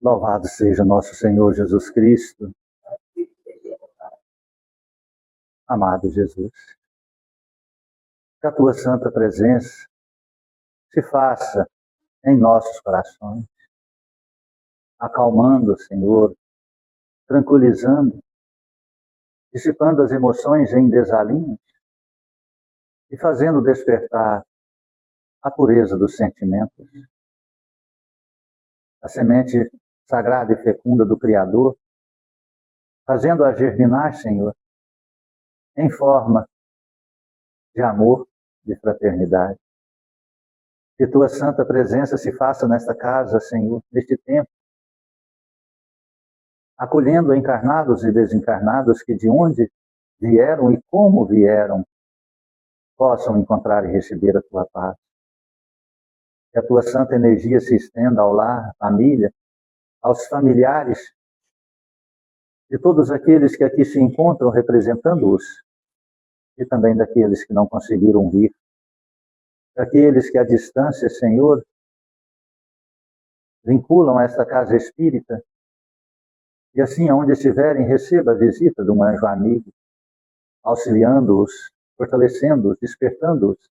Louvado seja nosso Senhor Jesus Cristo. Amado Jesus, que a tua santa presença se faça em nossos corações, acalmando, Senhor, tranquilizando, dissipando as emoções em desalinhos e fazendo despertar a pureza dos sentimentos, a semente sagrada e fecunda do Criador, fazendo-a germinar, Senhor, em forma de amor, de fraternidade. Que tua santa presença se faça nesta casa, Senhor, neste tempo, acolhendo encarnados e desencarnados que de onde vieram e como vieram, possam encontrar e receber a tua paz. Que a tua santa energia se estenda ao lar, à família, aos familiares de todos aqueles que aqui se encontram representando-os e também daqueles que não conseguiram vir. Daqueles que à distância, Senhor, vinculam a esta casa espírita e assim, aonde estiverem, receba a visita de um anjo amigo, auxiliando-os, fortalecendo-os, despertando-os.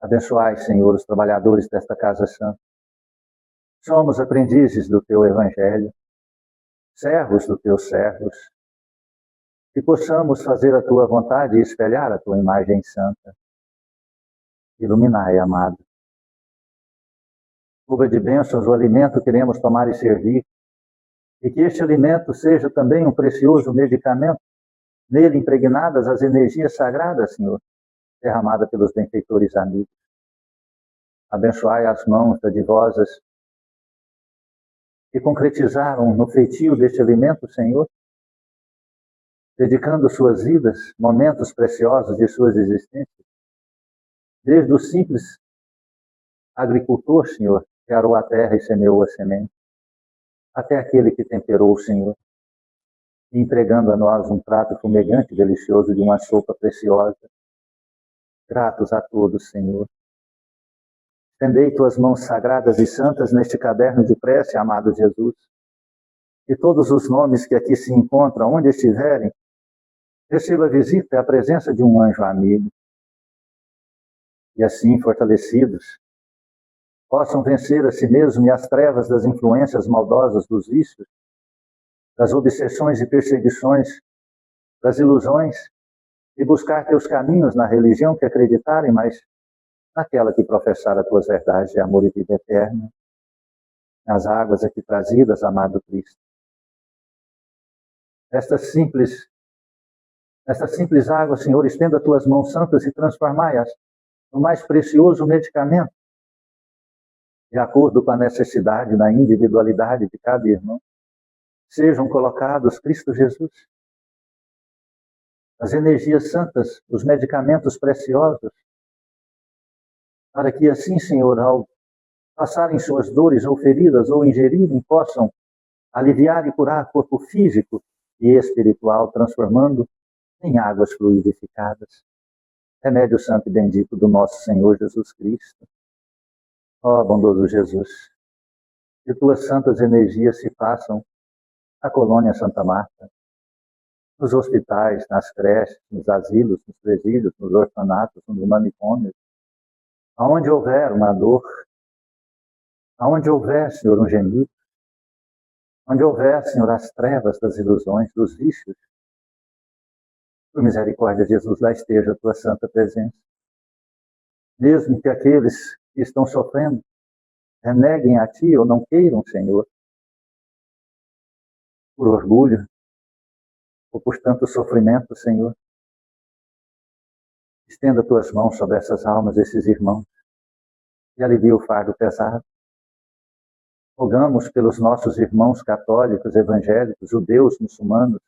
Abençoai, Senhor, os trabalhadores desta casa santa. Somos aprendizes do teu evangelho, servos dos teus servos, que possamos fazer a tua vontade e espelhar a tua imagem santa. Iluminai, amado. Fuga de bênçãos o alimento que queremos tomar e servir, e que este alimento seja também um precioso medicamento, nele impregnadas as energias sagradas, Senhor, derramada pelos benfeitores amigos. Abençoai as mãos dadivosas que concretizaram no feitio deste alimento, Senhor, dedicando suas vidas, momentos preciosos de suas existências, desde o simples agricultor, Senhor, que arou a terra e semeou a semente, até aquele que temperou o Senhor, entregando a nós um prato fumegante, delicioso, de uma sopa preciosa. Gratos a todos, Senhor. Estendei tuas mãos sagradas e santas neste caderno de prece, amado Jesus, e todos os nomes que aqui se encontram, onde estiverem, receba a visita e a presença de um anjo amigo. E assim, fortalecidos, possam vencer a si mesmo e as trevas das influências maldosas dos vícios, das obsessões e perseguições, das ilusões, e buscar teus caminhos na religião que acreditarem, mas naquela que professar as tuas verdades de amor e vida eterna, nas águas aqui trazidas, amado Cristo. Estas simples águas, Senhor, estenda tuas mãos santas e transformai-as no mais precioso medicamento, de acordo com a necessidade, na individualidade de cada irmão. Sejam colocados, Cristo Jesus, as energias santas, os medicamentos preciosos, para que assim, Senhor, ao passarem suas dores ou feridas ou ingerirem, possam aliviar e curar corpo físico e espiritual, transformando em águas fluidificadas. Remédio santo e bendito do nosso Senhor Jesus Cristo. Ó bondoso Jesus, que tuas santas energias se façam na colônia Santa Marta, nos hospitais, nas creches, nos asilos, nos presídios, nos orfanatos, nos manicômios, aonde houver uma dor, aonde houver, Senhor, um gemido, onde houver, Senhor, as trevas das ilusões, dos vícios, por misericórdia, Jesus, lá esteja a tua santa presença. Mesmo que aqueles que estão sofrendo reneguem a ti ou não queiram, Senhor, por orgulho ou por tanto sofrimento, Senhor, estenda tuas mãos sobre essas almas, esses irmãos, e alivia o fardo pesado. Rogamos pelos nossos irmãos católicos, evangélicos, judeus, muçulmanos,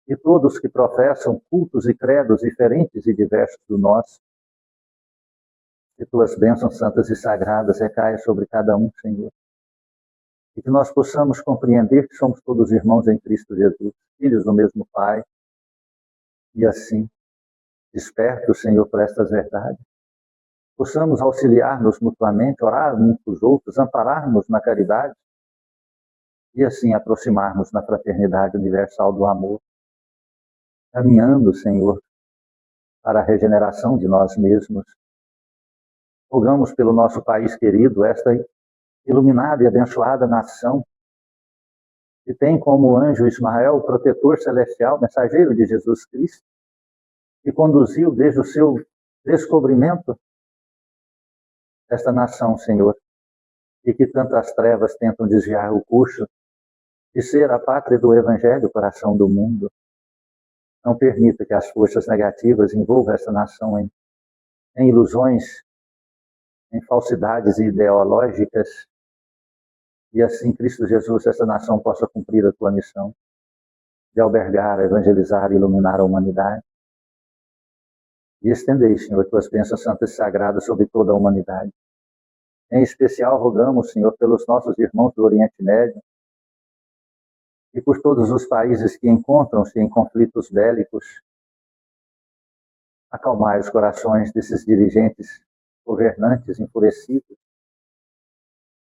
e todos que professam cultos e credos diferentes e diversos do nosso, que tuas bênçãos santas e sagradas recaiam sobre cada um, Senhor. E que nós possamos compreender que somos todos irmãos em Cristo Jesus, filhos do mesmo Pai. E assim, desperta o Senhor por estas verdades. possamos auxiliar-nos mutuamente, orar uns para os outros, amparar-nos na caridade e assim aproximarmos na fraternidade universal do amor, caminhando, Senhor, para a regeneração de nós mesmos. Rogamos pelo nosso país querido, esta iluminada e abençoada nação, que tem como anjo Ismael, protetor celestial, mensageiro de Jesus Cristo, que conduziu desde o seu descobrimento esta nação, Senhor, e que tantas trevas tentam desviar o curso de ser a pátria do Evangelho, coração do mundo. Não permita que as forças negativas envolvam essa nação em ilusões, em falsidades ideológicas, e assim, Cristo Jesus, essa nação possa cumprir a tua missão de albergar, evangelizar e iluminar a humanidade. E estendei, Senhor, tuas bênçãos santas e sagradas sobre toda a humanidade. Em especial, rogamos, Senhor, pelos nossos irmãos do Oriente Médio e por todos os países que encontram-se em conflitos bélicos. Acalmai os corações desses dirigentes, governantes enfurecidos,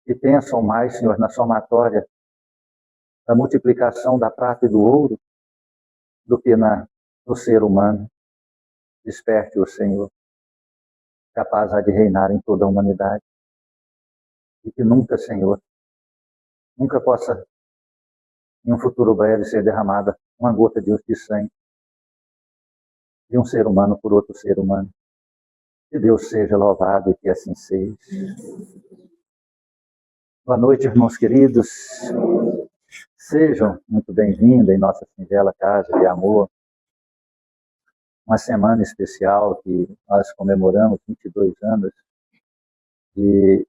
que pensam mais, Senhor, na somatória da multiplicação da prata e do ouro do que no ser humano. Desperte-o, Senhor, capaz de reinar em toda a humanidade. E que nunca, Senhor, nunca possa, em um futuro breve, ser derramada uma gota de sangue de um ser humano por outro ser humano. Que Deus seja louvado e que assim seja. Boa noite, irmãos queridos. Sejam muito bem-vindos em nossa singela casa de amor. Uma semana especial que nós comemoramos 22 anos de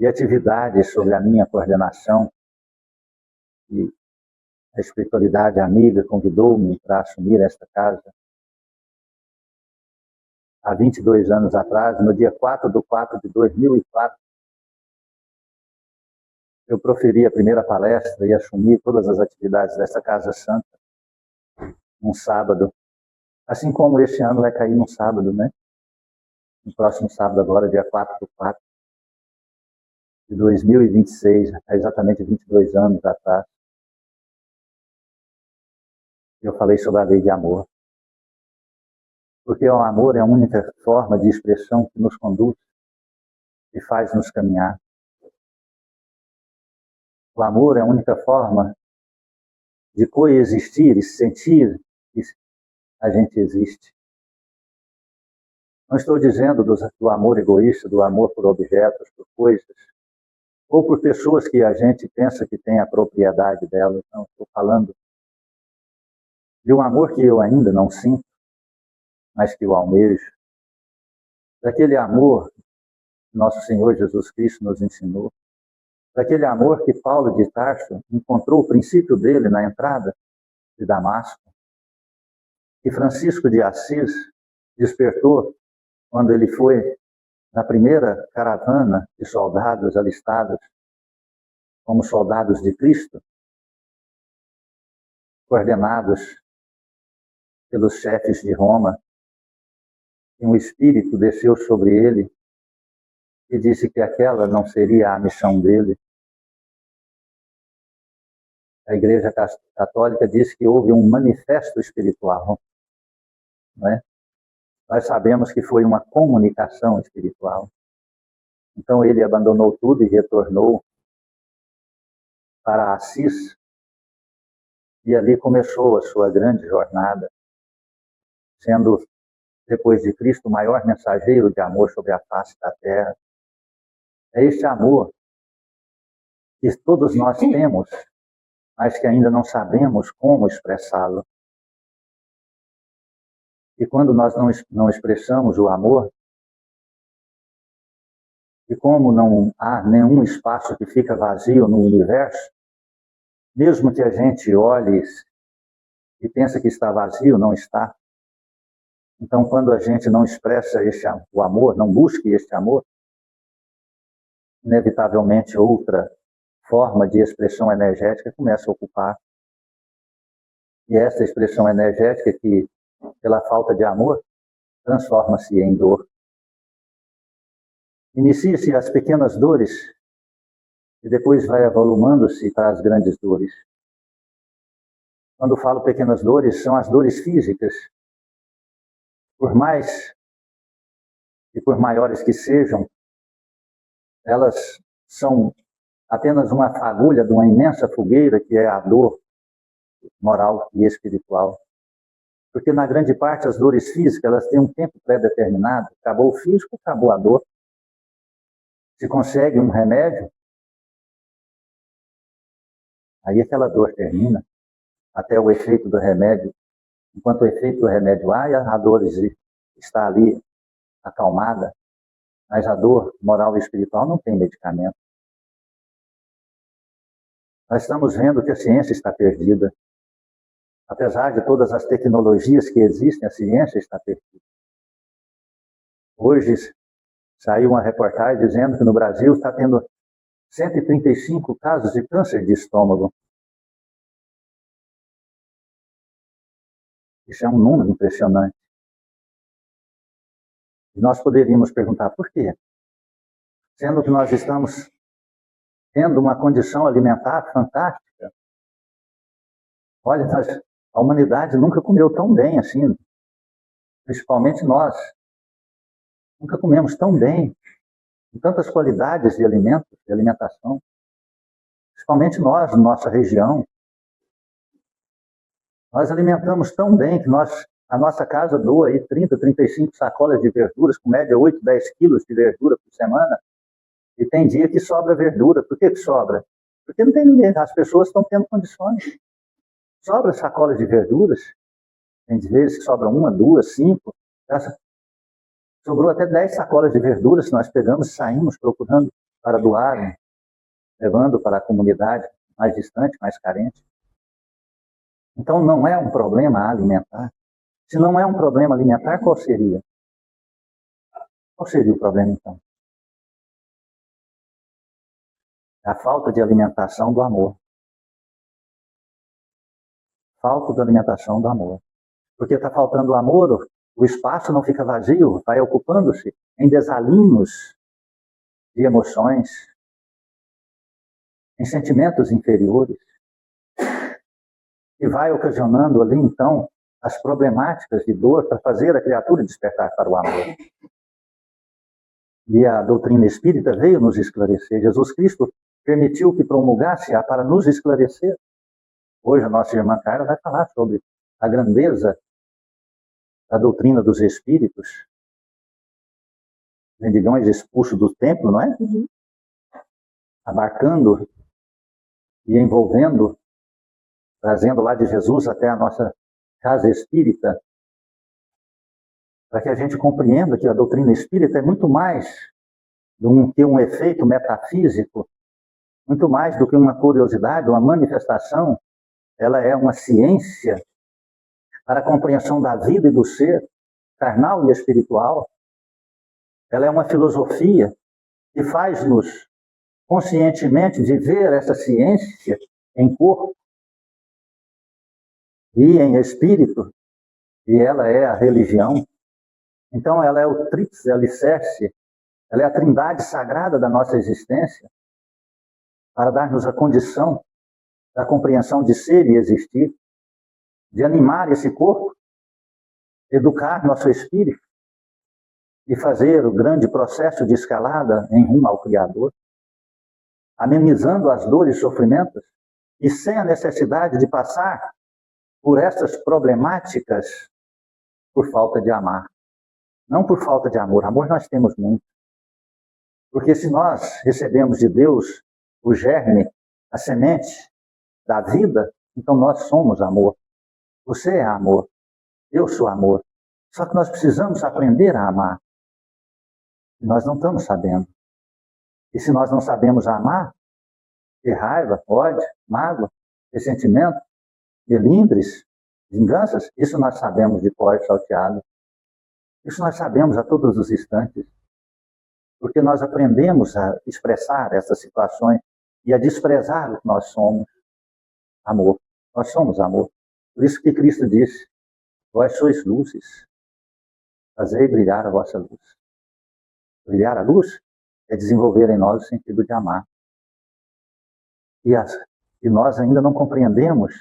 atividades sob a minha coordenação. E a espiritualidade amiga convidou-me para assumir esta casa. Há 22 anos atrás, no dia 4/4/2004, eu proferi a primeira palestra e assumi todas as atividades desta Casa Santa, num sábado. Assim como este ano vai cair num sábado, né? No próximo sábado agora, dia 4/4/2026, há exatamente 22 anos atrás, eu falei sobre a lei de amor. Porque o amor é a única forma de expressão que nos conduz e faz-nos caminhar. O amor é a única forma de coexistir e sentir que a gente existe. Não estou dizendo do amor egoísta, do amor por objetos, por coisas, ou por pessoas que a gente pensa que tem a propriedade delas. Não, estou falando de um amor que eu ainda não sinto, mas que eu almejo. Daquele amor que nosso Senhor Jesus Cristo nos ensinou. Daquele amor que Paulo de Tarso encontrou o princípio dele na entrada de Damasco, que Francisco de Assis despertou quando ele foi na primeira caravana de soldados alistados como soldados de Cristo, coordenados pelos chefes de Roma, e um espírito desceu sobre ele e disse que aquela não seria a missão dele. A Igreja Católica diz que houve um manifesto espiritual, não é? Nós sabemos que foi uma comunicação espiritual. Então ele abandonou tudo e retornou para Assis, e ali começou a sua grande jornada, sendo, depois de Cristo, o maior mensageiro de amor sobre a face da terra. É este amor que todos nós temos, mas que ainda não sabemos como expressá-lo. E quando nós não expressamos o amor, e como não há nenhum espaço que fica vazio no universo, mesmo que a gente olhe e pense que está vazio, não está. Então, quando a gente não expressa o amor, não busque este amor, inevitavelmente outra forma de expressão energética começa a ocupar. E essa expressão energética que, pela falta de amor, transforma-se em dor. inicia-se as pequenas dores e depois vai avolumando-se para as grandes dores. Quando falo pequenas dores, são as dores físicas. Por mais e por maiores que sejam, elas são apenas uma fagulha de uma imensa fogueira que é a dor moral e espiritual. Porque na grande parte as dores físicas, elas têm um tempo pré-determinado. Acabou o físico, acabou a dor. Se consegue um remédio, aí aquela dor termina, até o efeito do remédio. Enquanto o efeito do remédio há, a dor está ali acalmada, mas a dor moral e espiritual não tem medicamento. Nós estamos vendo que a ciência está perdida. Apesar de todas as tecnologias que existem, a ciência está perdida. Hoje saiu uma reportagem dizendo que no Brasil está tendo 135 casos de câncer de estômago. Isso é um número impressionante. E nós poderíamos perguntar por quê? Sendo que nós estamos tendo uma condição alimentar fantástica. Olha, a humanidade nunca comeu tão bem assim, principalmente nós. Nunca comemos tão bem, com tantas qualidades de alimentos, de alimentação. Principalmente nós, na nossa região. Nós alimentamos tão bem que a nossa casa doa aí 30, 35 sacolas de verduras, com média 8, 10 quilos de verdura por semana. E tem dia que sobra verdura. Por que sobra? Porque não tem ninguém, as pessoas estão tendo condições. Sobra sacolas de verduras. Tem vezes que sobra 1, 2, 5. Sobrou até 10 sacolas de verduras que nós pegamos e saímos procurando para doar, levando para a comunidade mais distante, mais carente. Então não é um problema alimentar. Se não é um problema alimentar, qual seria? Qual seria o problema então? A falta de alimentação do amor. Falta de alimentação do amor. Porque está faltando o amor, o espaço não fica vazio, vai ocupando-se em desalinhos de emoções, em sentimentos inferiores, e vai ocasionando ali, então, as problemáticas de dor para fazer a criatura despertar para o amor. E a doutrina espírita veio nos esclarecer. Jesus Cristo permitiu que promulgasse-a para nos esclarecer. Hoje a nossa irmã Carla vai falar sobre a grandeza da doutrina dos espíritos, vendilhões expulsos do templo, não é? Abarcando e envolvendo, trazendo lá de Jesus até a nossa casa espírita, para que a gente compreenda que a doutrina espírita é muito mais do que um efeito metafísico, muito mais do que uma curiosidade, uma manifestação. Ela é uma ciência para a compreensão da vida e do ser, carnal e espiritual. Ela é uma filosofia que faz-nos conscientemente viver essa ciência em corpo e em espírito, e ela é a religião. Então ela é o tríplice alicerce, ela é a trindade sagrada da nossa existência, para dar-nos a condição da compreensão de ser e existir, de animar esse corpo, educar nosso espírito e fazer o grande processo de escalada em rumo ao Criador, amenizando as dores e sofrimentos e sem a necessidade de passar por essas problemáticas por falta de amar. Não por falta de amor. Amor nós temos muito. Porque se nós recebemos de Deus o germe, a semente da vida, então nós somos amor. Você é amor. Eu sou amor. Só que nós precisamos aprender a amar. E nós não estamos sabendo. E se nós não sabemos amar, ter raiva, ódio, mágoa, ressentimento, melindres, vinganças, isso nós sabemos de cor salteado. Isso nós sabemos a todos os instantes. Porque nós aprendemos a expressar essas situações e a desprezar o que nós somos. Amor. Nós somos amor. Por isso que Cristo disse, vós sois luzes, fazei brilhar a vossa luz. Brilhar a luz é desenvolver em nós o sentido de amar. E nós ainda não compreendemos,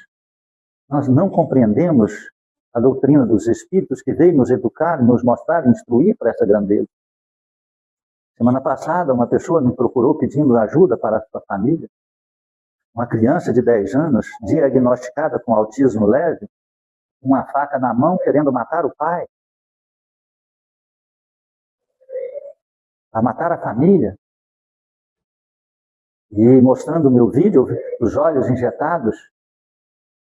a doutrina dos Espíritos que veio nos educar, nos mostrar, instruir para essa grandeza. Semana passada, uma pessoa me procurou pedindo ajuda para a sua família. Uma criança de 10 anos, diagnosticada com autismo leve, uma faca na mão, querendo matar o pai. A matar a família. E mostrando o meu vídeo, os olhos injetados,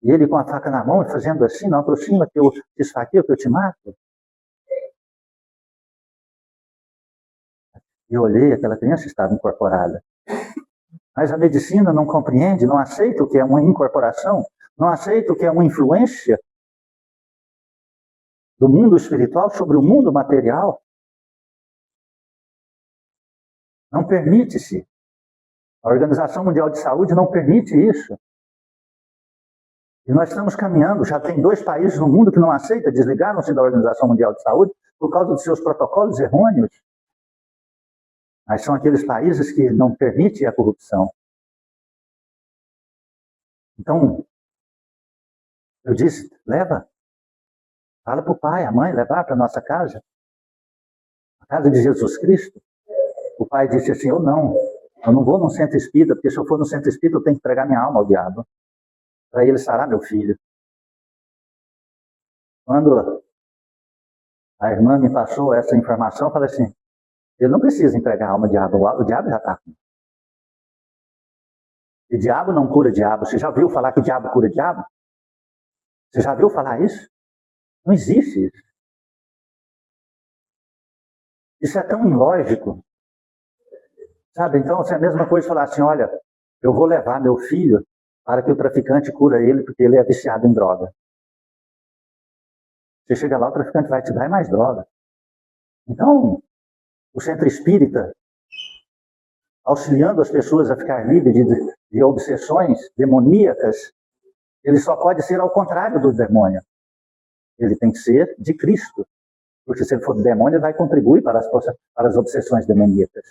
e ele com a faca na mão, fazendo assim, não aproxima que eu te esfaqueio, que eu te mato. E eu olhei, aquela criança estava incorporada. Mas a medicina não compreende, não aceita o que é uma incorporação, não aceita o que é uma influência do mundo espiritual sobre o mundo material. Não permite-se. A Organização Mundial de Saúde não permite isso. E nós estamos caminhando, já tem 2 países no mundo que não aceitam, desligaram-se da Organização Mundial de Saúde por causa dos seus protocolos errôneos. Mas são aqueles países que não permitem a corrupção. Então, eu disse, leva. Fala para o pai, a mãe, levar para a nossa casa. A casa de Jesus Cristo. O pai disse assim, eu não vou num centro espírita, porque se eu for no centro espírita eu tenho que entregar minha alma ao diabo. Para ele sarar meu filho. Quando a irmã me passou essa informação, eu falei assim, ele não precisa entregar a alma ao diabo, o diabo já está. E diabo não cura diabo. Você já viu falar que o diabo cura diabo? Você já viu falar isso? Não existe isso. Isso é tão ilógico. Sabe, então é a mesma coisa falar assim, olha, eu vou levar meu filho para que o traficante cura ele, porque ele é viciado em droga. Você chega lá, o traficante vai te dar mais droga. Então, o centro espírita, auxiliando as pessoas a ficar livres de obsessões demoníacas, ele só pode ser ao contrário do demônio. Ele tem que ser de Cristo. Porque se ele for do demônio, ele vai contribuir para as obsessões demoníacas.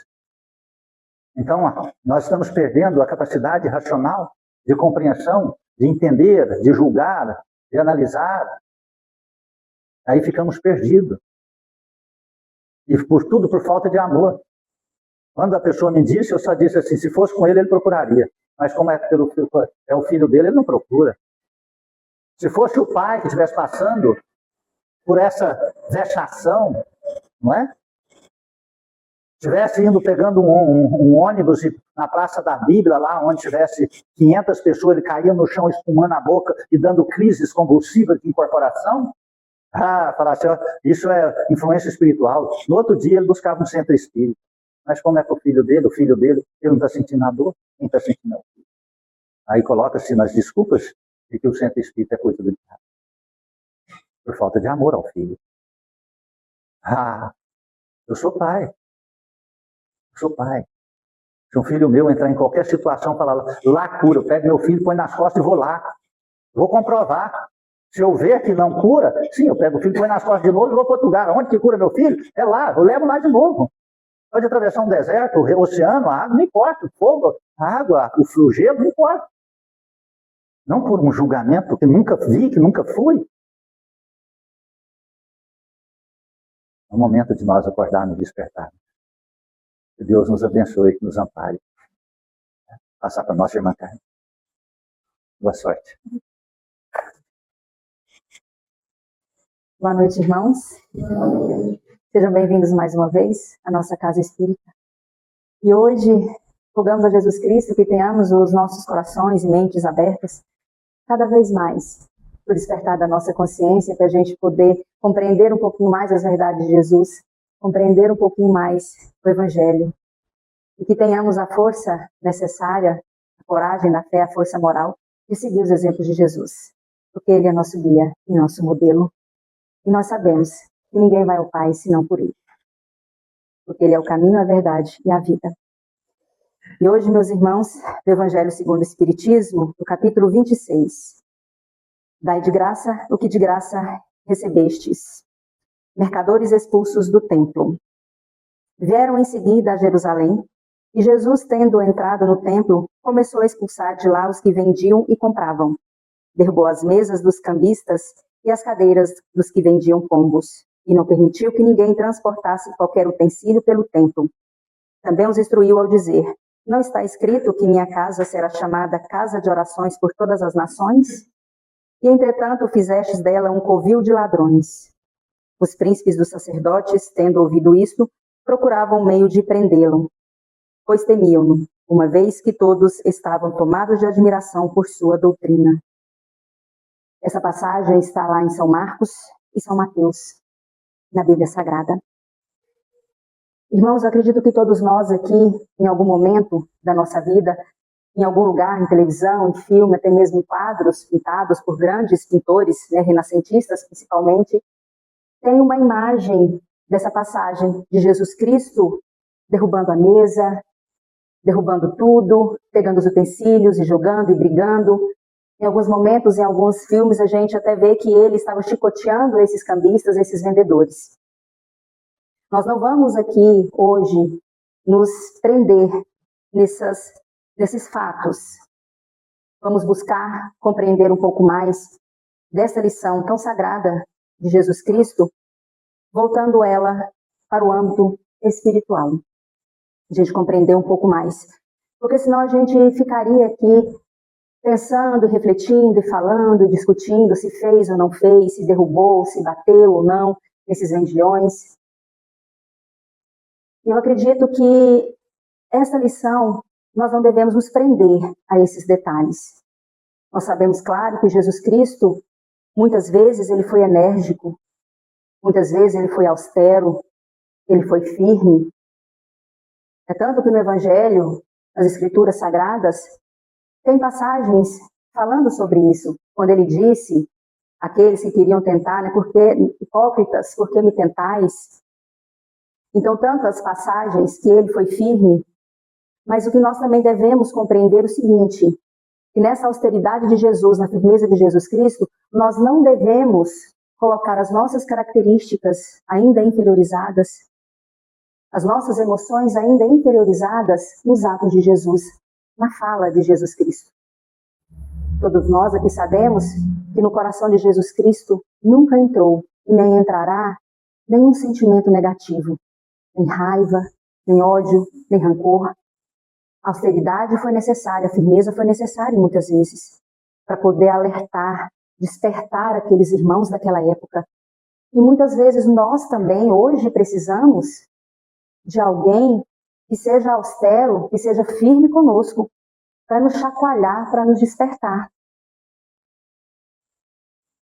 Então, nós estamos perdendo a capacidade racional de compreensão, de entender, de julgar, de analisar. Aí ficamos perdidos. E tudo por falta de amor. Quando a pessoa me disse, eu só disse assim, se fosse com ele, ele procuraria. Mas como é o filho dele, ele não procura. Se fosse o pai que estivesse passando por essa vexação, não é? Estivesse indo pegando um ônibus na Praça da Bíblia, lá onde tivesse 500 pessoas, ele caía no chão espumando a boca e dando crises convulsivas de incorporação. Falasse, isso é influência espiritual. No outro dia ele buscava um centro espírita. Mas como é que o filho dele, ele não está sentindo a dor? Quem está sentindo a dor? Aí coloca-se nas desculpas de que o centro espírita é coisa do diabo. Por falta de amor ao filho. Eu sou pai. Se um filho meu entrar em qualquer situação, falar lá cura, eu pego meu filho, põe nas costas e vou lá. Vou comprovar. Se eu ver que não cura, sim, eu pego o filho, põe nas costas de novo e vou para outro lugar. Onde que cura meu filho? É lá, eu levo lá de novo. Pode atravessar um deserto, o oceano, a água, não importa. O fogo, a água, o gelo, não importa. Não por um julgamento que nunca vi, que nunca fui. É o momento de nós acordarmos e despertarmos. Que Deus nos abençoe, que nos ampare. Passar para a nossa irmã Carmen. Boa sorte. Boa noite, irmãos. Sejam bem-vindos mais uma vez à nossa Casa Espírita. E hoje, rogamos a Jesus Cristo que tenhamos os nossos corações e mentes abertas cada vez mais para o despertar da nossa consciência, para a gente poder compreender um pouquinho mais as verdades de Jesus, compreender um pouquinho mais o Evangelho. E que tenhamos a força necessária, a coragem da fé, a força moral de seguir os exemplos de Jesus. Porque Ele é nosso guia e nosso modelo. E nós sabemos que ninguém vai ao Pai senão por Ele. Porque Ele é o caminho, a verdade e a vida. E hoje, meus irmãos, do Evangelho segundo o Espiritismo, do capítulo 26. Dai de graça o que de graça recebestes. Mercadores expulsos do templo. Vieram em seguida a Jerusalém, e Jesus, tendo entrado no templo, começou a expulsar de lá os que vendiam e compravam. Derrubou as mesas dos cambistas e as cadeiras dos que vendiam pombos, e não permitiu que ninguém transportasse qualquer utensílio pelo templo. Também os instruiu ao dizer: não está escrito que minha casa será chamada casa de orações por todas as nações? E entretanto fizestes dela um covil de ladrões. Os príncipes dos sacerdotes, tendo ouvido isto, procuravam um meio de prendê-lo, pois temiam-no, uma vez que todos estavam tomados de admiração por sua doutrina. Essa passagem está lá em São Marcos e São Mateus, na Bíblia Sagrada. Irmãos, eu acredito que todos nós aqui, em algum momento da nossa vida, em algum lugar, em televisão, em filme, até mesmo em quadros pintados por grandes pintores, renascentistas principalmente, tem uma imagem dessa passagem de Jesus Cristo derrubando a mesa, derrubando tudo, pegando os utensílios e jogando e brigando. Em alguns momentos, em alguns filmes, a gente até vê que ele estava chicoteando esses cambistas, esses vendedores. Nós não vamos aqui hoje nos prender nesses fatos. Vamos buscar compreender um pouco mais dessa lição tão sagrada de Jesus Cristo, voltando ela para o âmbito espiritual. A gente compreender um pouco mais. Porque senão a gente ficaria aqui pensando, refletindo e falando, discutindo se fez ou não fez, se derrubou, se bateu ou não nesses vendilhões. Eu acredito que essa lição nós não devemos nos prender a esses detalhes. Nós sabemos, claro, que Jesus Cristo, muitas vezes ele foi enérgico, muitas vezes ele foi austero, ele foi firme. É tanto que no Evangelho, nas Escrituras Sagradas, tem passagens falando sobre isso. Quando ele disse, aqueles que queriam tentar, hipócritas, por que me tentais? Então, tantas passagens que ele foi firme, mas o que nós também devemos compreender é o seguinte, que nessa austeridade de Jesus, na firmeza de Jesus Cristo, nós não devemos colocar as nossas características ainda inferiorizadas, as nossas emoções ainda inferiorizadas nos atos de Jesus, na fala de Jesus Cristo. Todos nós aqui sabemos que no coração de Jesus Cristo nunca entrou e nem entrará nenhum sentimento negativo, nem raiva, nem ódio, nem rancor. A austeridade foi necessária, a firmeza foi necessária muitas vezes, para poder alertar, despertar aqueles irmãos daquela época. E muitas vezes nós também, hoje, precisamos de alguém que seja austero, que seja firme conosco, para nos chacoalhar, para nos despertar.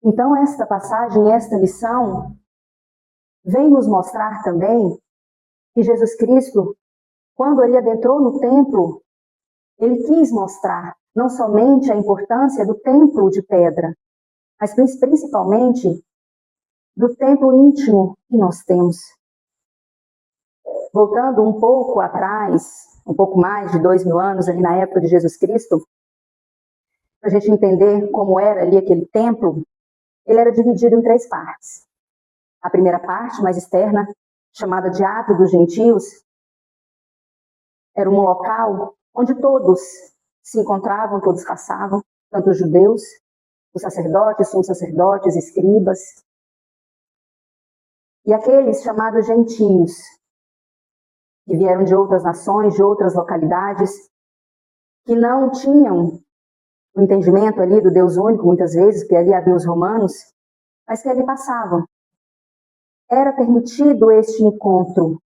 Então, esta passagem, esta lição, vem nos mostrar também que Jesus Cristo, quando ele adentrou no templo, ele quis mostrar não somente a importância do templo de pedra, mas principalmente do templo íntimo que nós temos. Voltando um pouco atrás, um pouco mais de 2000 anos, ali na época de Jesus Cristo, para a gente entender como era ali aquele templo, ele era dividido em 3 partes. A primeira parte, mais externa, chamada de Átrio dos Gentios, era um local onde todos se encontravam, todos passavam, tanto os judeus, os sacerdotes, sumos sacerdotes, escribas, e aqueles chamados gentios, que vieram de outras nações, de outras localidades, que não tinham o entendimento ali do Deus único, muitas vezes, que ali havia os romanos, mas que ali passavam. Era permitido este encontro.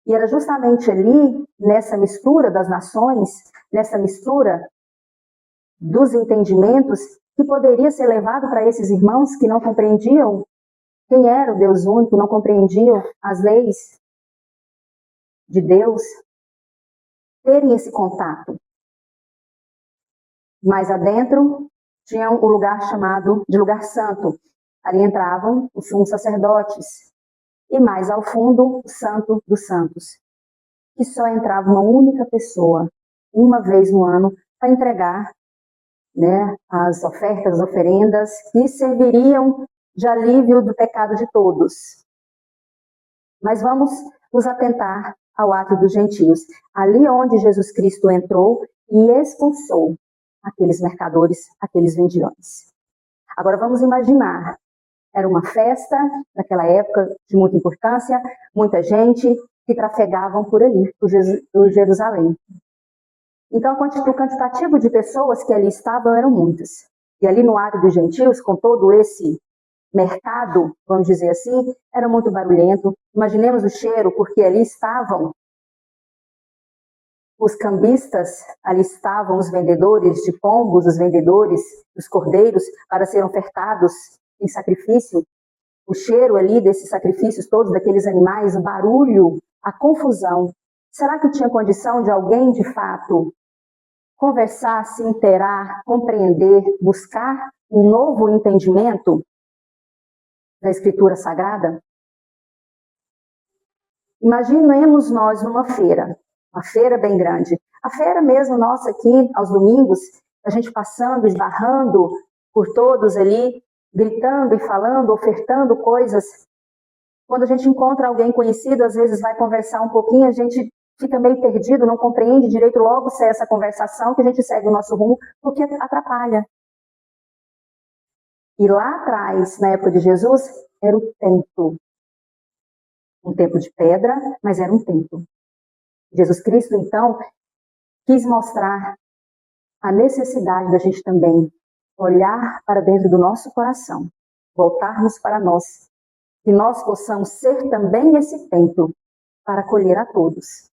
E era justamente ali, nessa mistura das nações, nessa mistura dos entendimentos, que poderia ser levado para esses irmãos que não compreendiam quem era o Deus único, não compreendiam as leis de Deus, terem esse contato. Mais adentro, tinha um lugar chamado de lugar santo. Ali entravam os sumos sacerdotes. E mais ao fundo, o Santo dos Santos, que só entrava uma única pessoa, uma vez no ano, para entregar, as ofertas, as oferendas, que serviriam de alívio do pecado de todos. Mas vamos nos atentar ao ato dos gentios, ali onde Jesus Cristo entrou e expulsou aqueles mercadores, aqueles vendilhões. Agora vamos imaginar, era uma festa naquela época de muita importância, muita gente que trafegavam por ali, por Jerusalém. Então o quantitativo de pessoas que ali estavam eram muitas. E ali no ato dos gentios, com todo esse mercado, vamos dizer assim, era muito barulhento. Imaginemos o cheiro, porque ali estavam os cambistas, ali estavam os vendedores de pombos, os vendedores dos cordeiros, para serem ofertados em sacrifício. O cheiro ali desses sacrifícios todos, daqueles animais, o barulho, a confusão. Será que tinha condição de alguém, de fato, conversar, se inteirar, compreender, buscar um novo entendimento da Escritura Sagrada? Imaginemos nós numa feira, uma feira bem grande. A feira mesmo nossa aqui, aos domingos, a gente passando, esbarrando por todos ali, gritando e falando, ofertando coisas. Quando a gente encontra alguém conhecido, às vezes vai conversar um pouquinho, a gente fica meio perdido, não compreende direito logo se é essa conversação, que a gente segue o nosso rumo, porque atrapalha. E lá atrás, na época de Jesus, era o templo. Um templo de pedra, mas era um templo. Jesus Cristo, então, quis mostrar a necessidade da gente também olhar para dentro do nosso coração, voltarmos para nós, que nós possamos ser também esse templo para acolher a todos.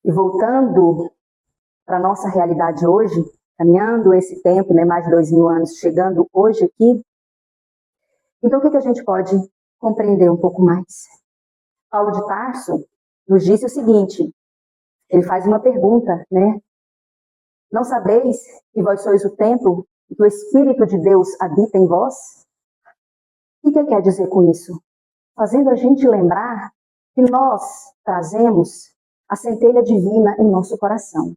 E voltando para a nossa realidade hoje, caminhando esse tempo, mais de 2000 anos, chegando hoje aqui, então o que a gente pode compreender um pouco mais? Paulo de Tarso nos disse o seguinte, ele faz uma pergunta, Não sabeis que vós sois o templo e que o Espírito de Deus habita em vós? O que ele quer dizer com isso? Fazendo a gente lembrar que nós trazemos a centelha divina em nosso coração.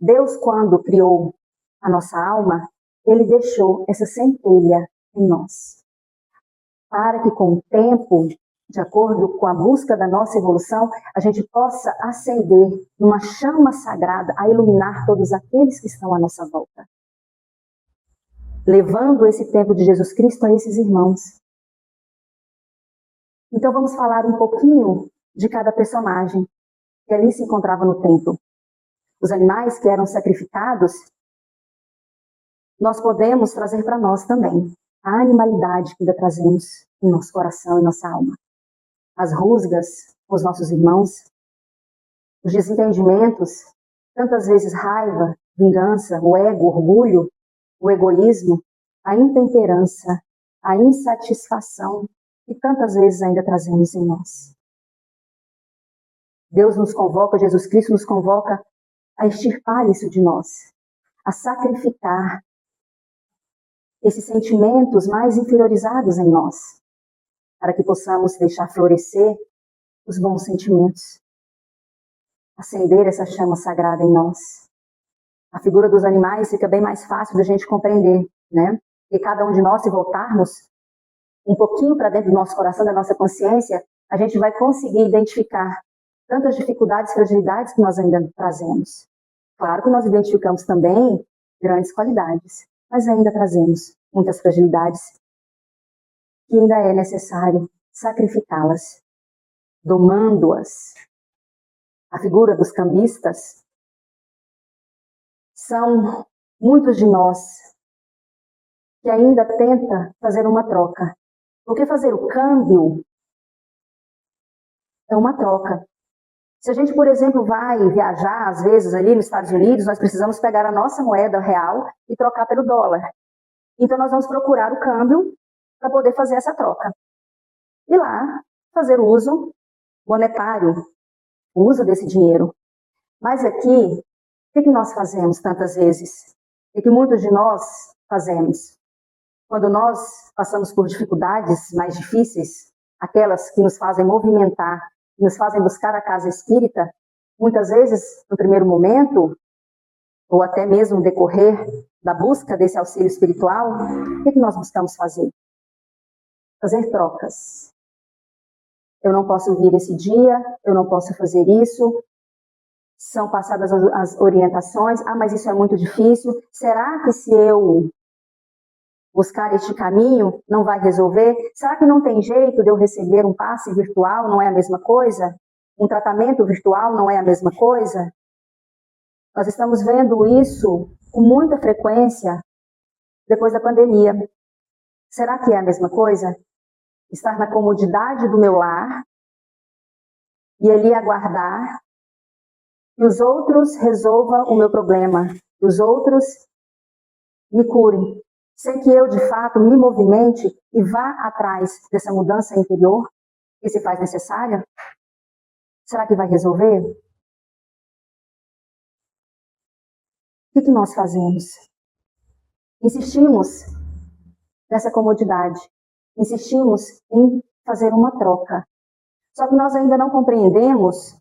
Deus, quando criou a nossa alma, ele deixou essa centelha em nós. Para que com o tempo, de acordo com a busca da nossa evolução, a gente possa acender uma chama sagrada a iluminar todos aqueles que estão à nossa volta. Levando esse tempo de Jesus Cristo a esses irmãos. Então vamos falar um pouquinho de cada personagem que ali se encontrava no templo. Os animais que eram sacrificados, nós podemos trazer para nós também a animalidade que ainda trazemos em nosso coração e nossa alma. As rusgas com os nossos irmãos, os desentendimentos, tantas vezes raiva, vingança, o ego, o orgulho, o egoísmo, a intemperança, a insatisfação que tantas vezes ainda trazemos em nós. Deus nos convoca, Jesus Cristo nos convoca a extirpar isso de nós, a sacrificar esses sentimentos mais inferiorizados em nós, para que possamos deixar florescer os bons sentimentos, acender essa chama sagrada em nós. A figura dos animais fica bem mais fácil da gente compreender, E cada um de nós, se voltarmos um pouquinho para dentro do nosso coração, da nossa consciência, a gente vai conseguir identificar tantas dificuldades, fragilidades que nós ainda trazemos. Claro que nós identificamos também grandes qualidades, mas ainda trazemos muitas fragilidades que ainda é necessário sacrificá-las, domando-as. A figura dos cambistas são muitos de nós que ainda tenta fazer uma troca. Porque fazer o câmbio é uma troca. Se a gente, por exemplo, vai viajar, às vezes, ali nos Estados Unidos, nós precisamos pegar a nossa moeda real e trocar pelo dólar. Então, nós vamos procurar o câmbio para poder fazer essa troca. E lá, fazer o uso monetário, o uso desse dinheiro. Mas aqui, o que nós fazemos tantas vezes? E que muitos de nós fazemos? Quando nós passamos por dificuldades mais difíceis, aquelas que nos fazem movimentar, que nos fazem buscar a casa espírita, muitas vezes, no primeiro momento, ou até mesmo no decorrer da busca desse auxílio espiritual, o que nós buscamos fazer? Fazer trocas. eu não posso vir esse dia, eu não posso fazer isso. São passadas as orientações, mas isso é muito difícil. Será que se eu buscar este caminho não vai resolver? Será que não tem jeito de eu receber um passe virtual, não é a mesma coisa? Um tratamento virtual não é a mesma coisa? Nós estamos vendo isso com muita frequência depois da pandemia. Será que é a mesma coisa? Estar na comodidade do meu lar e ali aguardar que os outros resolvam o meu problema, que os outros me curem, sem que eu, de fato, me movimente e vá atrás dessa mudança interior que se faz necessária? Será que vai resolver? O que nós fazemos? Insistimos nessa comodidade, insistimos em fazer uma troca. Só que nós ainda não compreendemos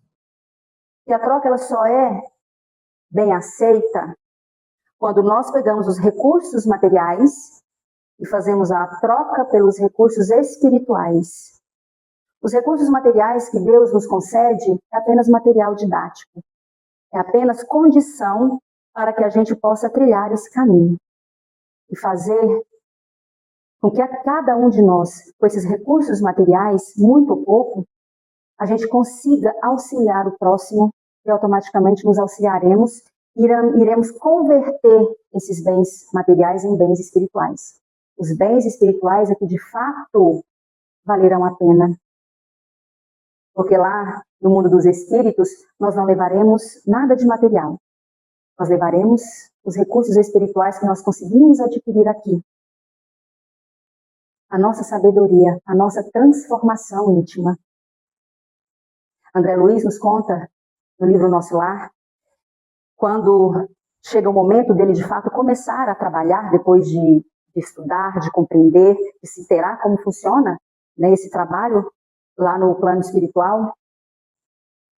que a troca ela só é bem aceita quando nós pegamos os recursos materiais e fazemos a troca pelos recursos espirituais. Os recursos materiais que Deus nos concede é apenas material didático, é apenas condição para que a gente possa trilhar esse caminho e fazer com que a cada um de nós, com esses recursos materiais, muito ou pouco, a gente consiga auxiliar o próximo e automaticamente nos auxiliaremos, iremos converter esses bens materiais em bens espirituais. Os bens espirituais é que de fato valerão a pena. Porque lá no mundo dos espíritos nós não levaremos nada de material. Nós levaremos os recursos espirituais que nós conseguimos adquirir aqui. A nossa sabedoria, a nossa transformação íntima. André Luiz nos conta, no livro Nosso Lar, quando chega o momento dele, de fato, começar a trabalhar, depois de estudar, de compreender, de se interar como funciona, né, esse trabalho lá no plano espiritual,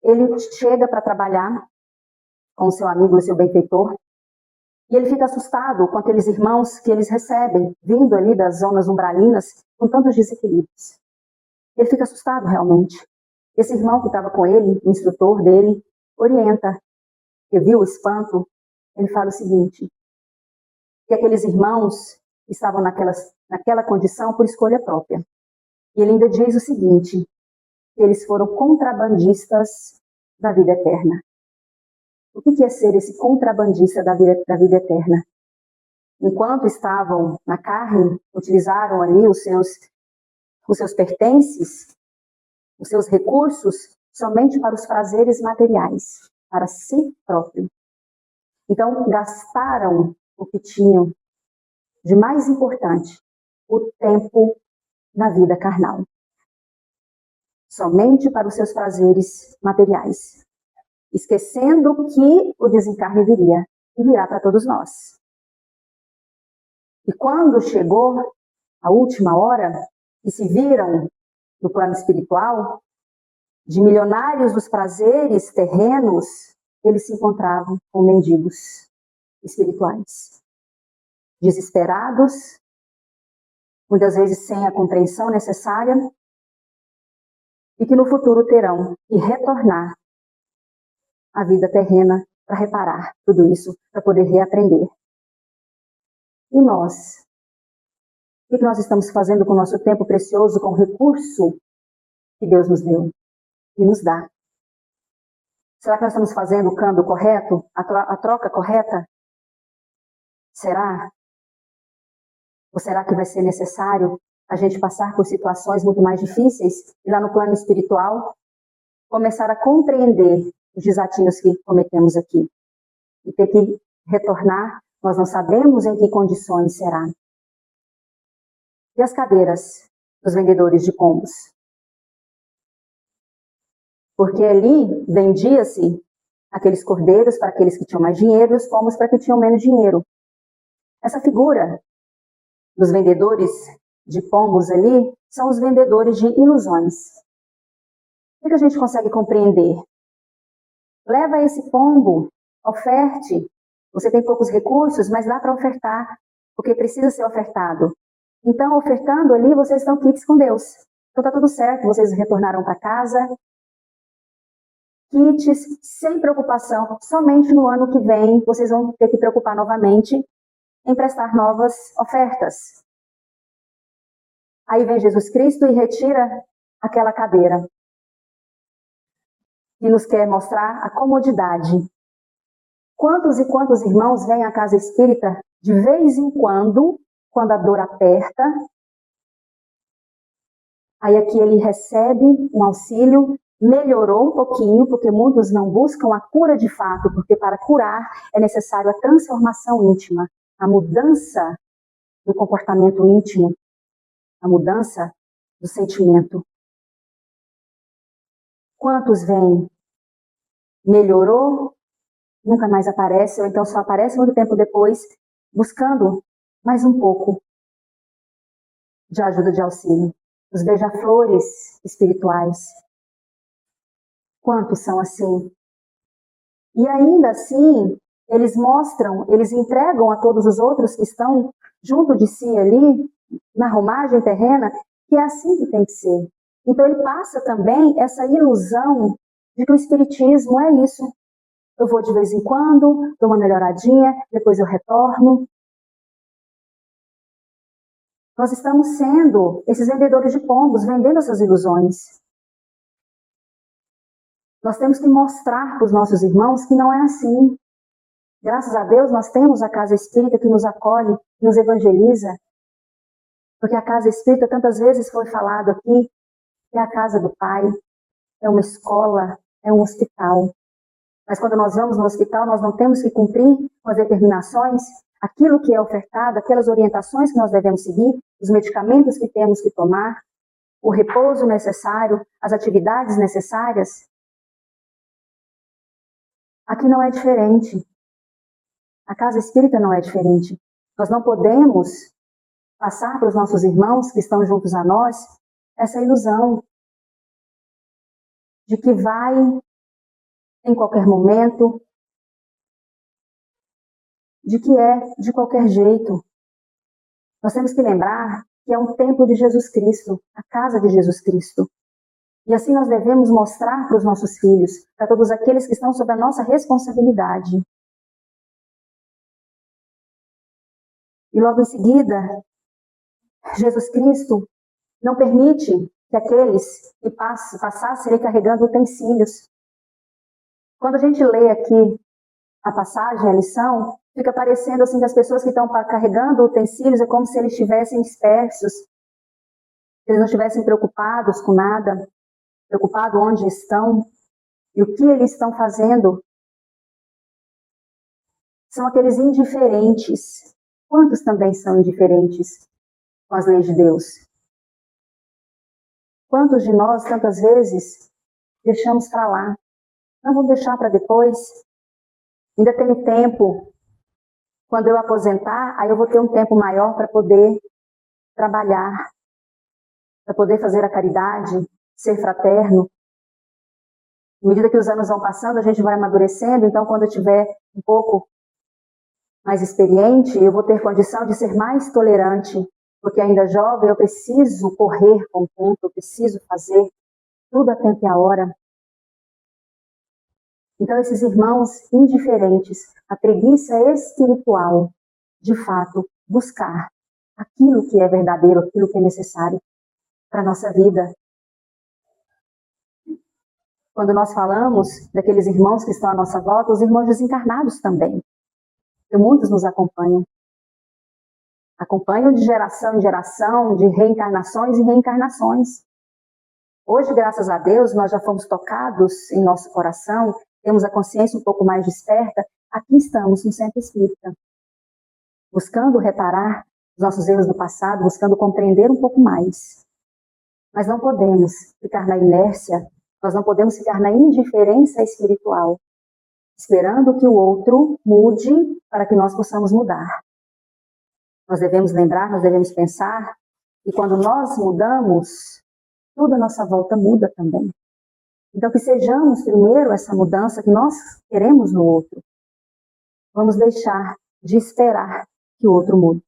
ele chega para trabalhar com o seu amigo, o seu benfeitor, e ele fica assustado com aqueles irmãos que eles recebem, vindo ali das zonas umbralinas, com tantos desequilíbrios. Ele fica assustado realmente. Esse irmão que estava com ele, o instrutor dele, orienta, que viu o espanto, ele fala o seguinte, que aqueles irmãos estavam naquela condição por escolha própria. E ele ainda diz o seguinte, que eles foram contrabandistas da vida eterna. O que é ser esse contrabandista da vida eterna? Enquanto estavam na carne, utilizaram ali os seus pertences, os seus recursos, somente para os prazeres materiais, para si próprio. Então, gastaram o que tinham de mais importante, o tempo na vida carnal. Somente para os seus prazeres materiais, esquecendo que o desencarne viria, e virá para todos nós. E quando chegou a última hora, e se viram no plano espiritual, de milionários dos prazeres terrenos, eles se encontravam com mendigos espirituais, desesperados, muitas vezes sem a compreensão necessária, e que no futuro terão que retornar à vida terrena para reparar tudo isso, para poder reaprender. E nós? O que nós estamos fazendo com o nosso tempo precioso, com o recurso que Deus nos deu e nos dá? Será que nós estamos fazendo o câmbio correto, a troca correta? Será? Ou será que vai ser necessário a gente passar por situações muito mais difíceis e lá no plano espiritual começar a compreender os desatinos que cometemos aqui e ter que retornar? Nós não sabemos em que condições será. E as cadeiras dos vendedores de pombos? Porque ali vendia-se aqueles cordeiros para aqueles que tinham mais dinheiro e os pombos para quem tinham menos dinheiro. Essa figura dos vendedores de pombos ali são os vendedores de ilusões. O que a gente consegue compreender? Leva esse pombo, oferte. Você tem poucos recursos, mas dá para ofertar, porque precisa ser ofertado. Então, ofertando ali, vocês estão quites com Deus. Então tá tudo certo, vocês retornaram para casa. Kits, sem preocupação, somente no ano que vem vocês vão ter que preocupar novamente em prestar novas ofertas. Aí vem Jesus Cristo e retira aquela cadeira e nos quer mostrar a comodidade. Quantos e quantos irmãos vêm à casa espírita de vez em quando a dor aperta, aí aqui ele recebe um auxílio, melhorou um pouquinho, porque muitos não buscam a cura de fato, porque para curar é necessário a transformação íntima, a mudança do comportamento íntimo, a mudança do sentimento. Quantos vêm? Melhorou, nunca mais aparece, ou então só aparece muito tempo depois, buscando mais um pouco de ajuda, de auxílio. Os beija-flores espirituais. Quantos são assim? E ainda assim, eles mostram, eles entregam a todos os outros que estão junto de si ali, na romagem terrena, que é assim que tem que ser. Então ele passa também essa ilusão de que o espiritismo é isso. Eu vou de vez em quando, dou uma melhoradinha, depois eu retorno. Nós estamos sendo esses vendedores de pombos, vendendo essas ilusões. Nós temos que mostrar para os nossos irmãos que não é assim. Graças a Deus, nós temos a casa espírita que nos acolhe, que nos evangeliza. Porque a casa espírita, tantas vezes foi falado aqui, é a casa do Pai, é uma escola, é um hospital. Mas quando nós vamos no hospital, nós não temos que cumprir com as determinações, aquilo que é ofertado, aquelas orientações que nós devemos seguir, os medicamentos que temos que tomar, o repouso necessário, as atividades necessárias. Aqui não é diferente. A casa espírita não é diferente. Nós não podemos passar para os nossos irmãos que estão juntos a nós essa ilusão de que vai em qualquer momento, de que é de qualquer jeito. Nós temos que lembrar que é um templo de Jesus Cristo, a casa de Jesus Cristo. E assim nós devemos mostrar para os nossos filhos, para todos aqueles que estão sob a nossa responsabilidade. E logo em seguida, Jesus Cristo não permite que aqueles que passassem carregando utensílios. Quando a gente lê aqui a passagem, a lição, fica parecendo assim que as pessoas que estão carregando utensílios é como se eles estivessem dispersos, se eles não estivessem preocupados com nada, preocupados onde estão e o que eles estão fazendo. São aqueles indiferentes. Quantos também são indiferentes com as leis de Deus? Quantos de nós, tantas vezes, deixamos para lá? Não vamos deixar para depois. Ainda tenho tempo. Quando eu aposentar, aí eu vou ter um tempo maior para poder trabalhar, para poder fazer a caridade, ser fraterno. À medida que os anos vão passando, a gente vai amadurecendo, então quando eu tiver um pouco mais experiente, eu vou ter condição de ser mais tolerante, porque ainda jovem eu preciso correr com o tempo, eu preciso fazer tudo a tempo e a hora. Então esses irmãos indiferentes, a preguiça espiritual, de fato, buscar aquilo que é verdadeiro, aquilo que é necessário para a nossa vida. Quando nós falamos daqueles irmãos que estão à nossa volta, os irmãos desencarnados também, que muitos nos acompanham. Acompanham de geração em geração, de reencarnações e reencarnações. Hoje, graças a Deus, nós já fomos tocados em nosso coração, temos a consciência um pouco mais desperta. Aqui estamos no Centro Espírita, buscando reparar os nossos erros do passado, buscando compreender um pouco mais. Mas não podemos ficar na inércia, nós não podemos ficar na indiferença espiritual, esperando que o outro mude para que nós possamos mudar. Nós devemos lembrar, nós devemos pensar que quando nós mudamos, tudo à nossa volta muda também. Então que sejamos primeiro essa mudança que nós queremos no outro. Vamos deixar de esperar que o outro mude.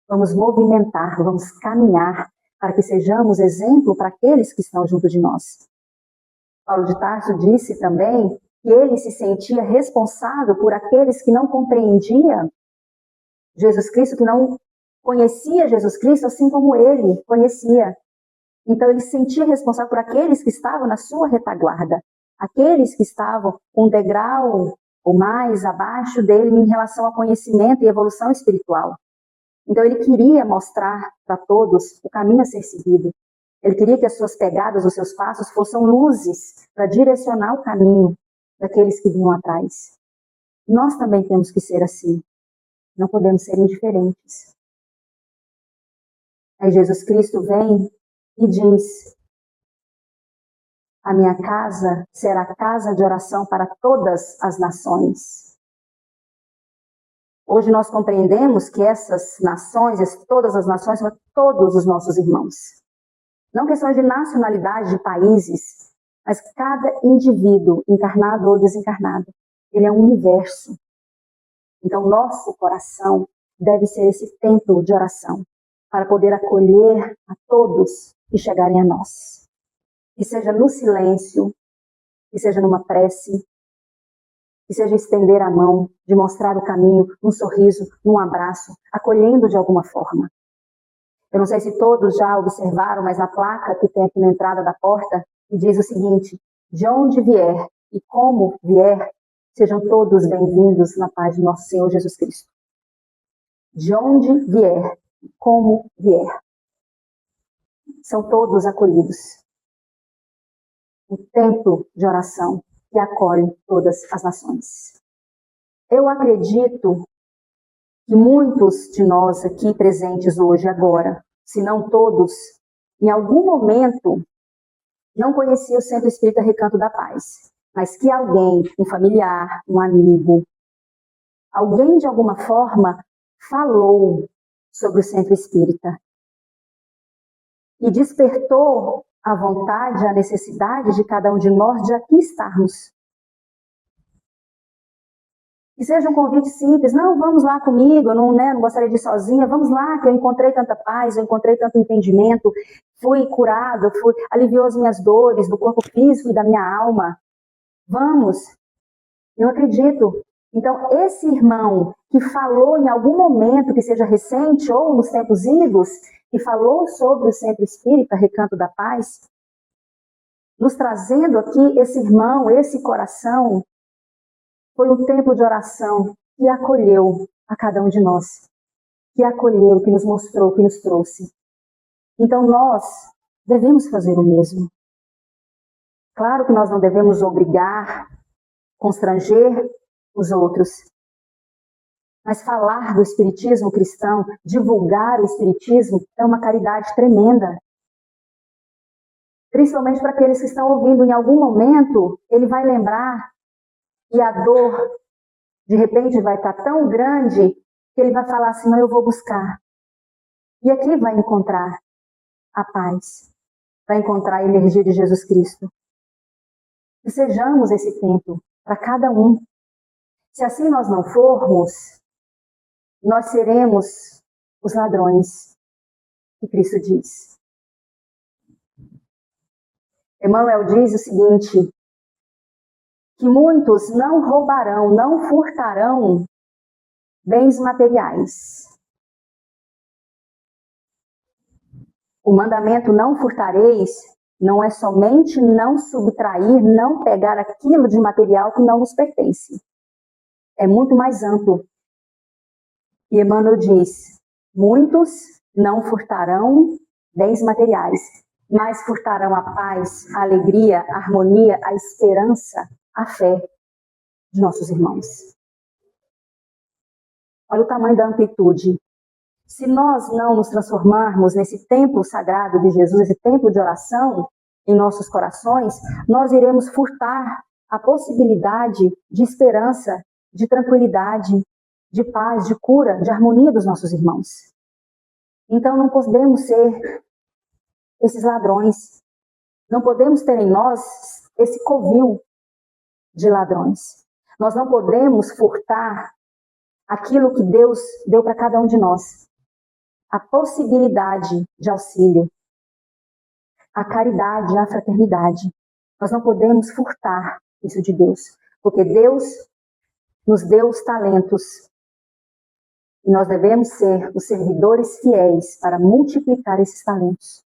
Vamos movimentar, vamos caminhar para que sejamos exemplo para aqueles que estão junto de nós. Paulo de Tarso disse também que ele se sentia responsável por aqueles que não compreendiam Jesus Cristo, que não conhecia Jesus Cristo assim como ele conhecia. Então ele se sentia responsável por aqueles que estavam na sua retaguarda, aqueles que estavam um degrau ou mais abaixo dele em relação ao conhecimento e evolução espiritual. Então ele queria mostrar para todos o caminho a ser seguido. Ele queria que as suas pegadas, os seus passos fossem luzes para direcionar o caminho daqueles que vinham atrás. Nós também temos que ser assim. Não podemos ser indiferentes. Aí Jesus Cristo vem e diz: a minha casa será casa de oração para todas as nações. Hoje nós compreendemos que essas nações, todas as nações, são todos os nossos irmãos. Não questões de nacionalidade, de países, mas cada indivíduo, encarnado ou desencarnado, ele é um universo. Então nosso coração deve ser esse templo de oração, para poder acolher a todos que chegarem a nós. Que seja no silêncio, que seja numa prece, que seja estender a mão, de mostrar o caminho, um sorriso, um abraço, acolhendo de alguma forma. Eu não sei se todos já observaram, mas na placa que tem aqui na entrada da porta, que diz o seguinte: de onde vier e como vier, sejam todos bem-vindos na paz de nosso Senhor Jesus Cristo. De onde vier e como vier, são todos acolhidos. O templo de oração que acolhe todas as nações. Eu acredito que muitos de nós aqui presentes hoje, agora, se não todos, em algum momento não conhecia o Centro Espírita Recanto da Paz, mas que alguém, um familiar, um amigo, alguém de alguma forma falou sobre o Centro Espírita e despertou a vontade, a necessidade de cada um de nós de aqui estarmos. Que seja um convite simples: não, vamos lá comigo, eu não gostaria de ir sozinha, vamos lá, que eu encontrei tanta paz, eu encontrei tanto entendimento, fui curado, aliviou as minhas dores do corpo físico e da minha alma. Vamos, eu acredito. Então, esse irmão que falou em algum momento, que seja recente ou nos tempos idos, que falou sobre o Centro Espírita Recanto da Paz, nos trazendo aqui esse irmão, esse coração, foi um tempo de oração que acolheu a cada um de nós, que acolheu, que nos mostrou, que nos trouxe. Então nós devemos fazer o mesmo. Claro que nós não devemos obrigar, constranger os outros, mas falar do espiritismo cristão, divulgar o espiritismo, é uma caridade tremenda. Principalmente para aqueles que estão ouvindo, em algum momento ele vai lembrar e a dor, de repente, vai estar tão grande que ele vai falar assim: não, eu vou buscar. E aqui vai encontrar a paz, vai encontrar a energia de Jesus Cristo. Que sejamos esse templo para cada um. Se assim nós não formos, nós seremos os ladrões que Cristo diz. Emmanuel diz o seguinte: que muitos não roubarão, não furtarão bens materiais. O mandamento não furtareis não é somente não subtrair, não pegar aquilo de material que não nos pertence. É muito mais amplo. E Emmanuel diz: muitos não furtarão bens materiais, mas furtarão a paz, a alegria, a harmonia, a esperança, a fé de nossos irmãos. Olha o tamanho da amplitude. Se nós não nos transformarmos nesse templo sagrado de Jesus, esse templo de oração em nossos corações, nós iremos furtar a possibilidade de esperança, de tranquilidade, de paz, de cura, de harmonia dos nossos irmãos. Então não podemos ser esses ladrões. Não podemos ter em nós esse covil de ladrões. Nós não podemos furtar aquilo que Deus deu para cada um de nós. A possibilidade de auxílio, a caridade, a fraternidade. Nós não podemos furtar isso de Deus, porque Deus nos deu os talentos e nós devemos ser os servidores fiéis para multiplicar esses talentos.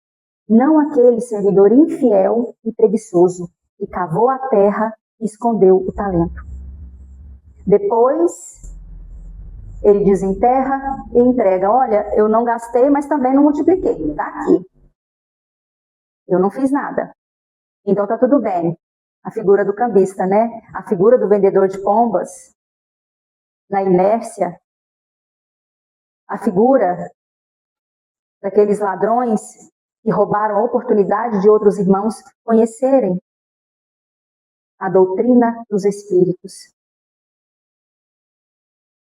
Não aquele servidor infiel e preguiçoso que cavou a terra e escondeu o talento. Depois, ele desenterra e entrega. Olha, eu não gastei, mas também não multipliquei. Está aqui. Eu não fiz nada. Então está tudo bem. A figura do cambista, né? A figura do vendedor de pombas, na inércia. A figura daqueles ladrões que roubaram a oportunidade de outros irmãos conhecerem a doutrina dos Espíritos.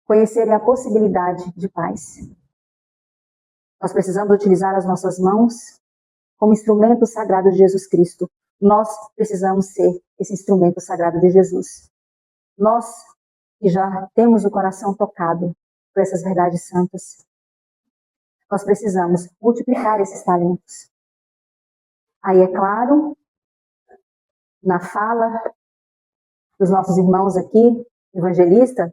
Conhecerem a possibilidade de paz. Nós precisamos utilizar as nossas mãos como instrumento sagrado de Jesus Cristo. Nós precisamos ser esse instrumento sagrado de Jesus. Nós que já temos o coração tocado por essas verdades santas, nós precisamos multiplicar esses talentos. Aí, é claro, na fala dos nossos irmãos aqui, evangelistas,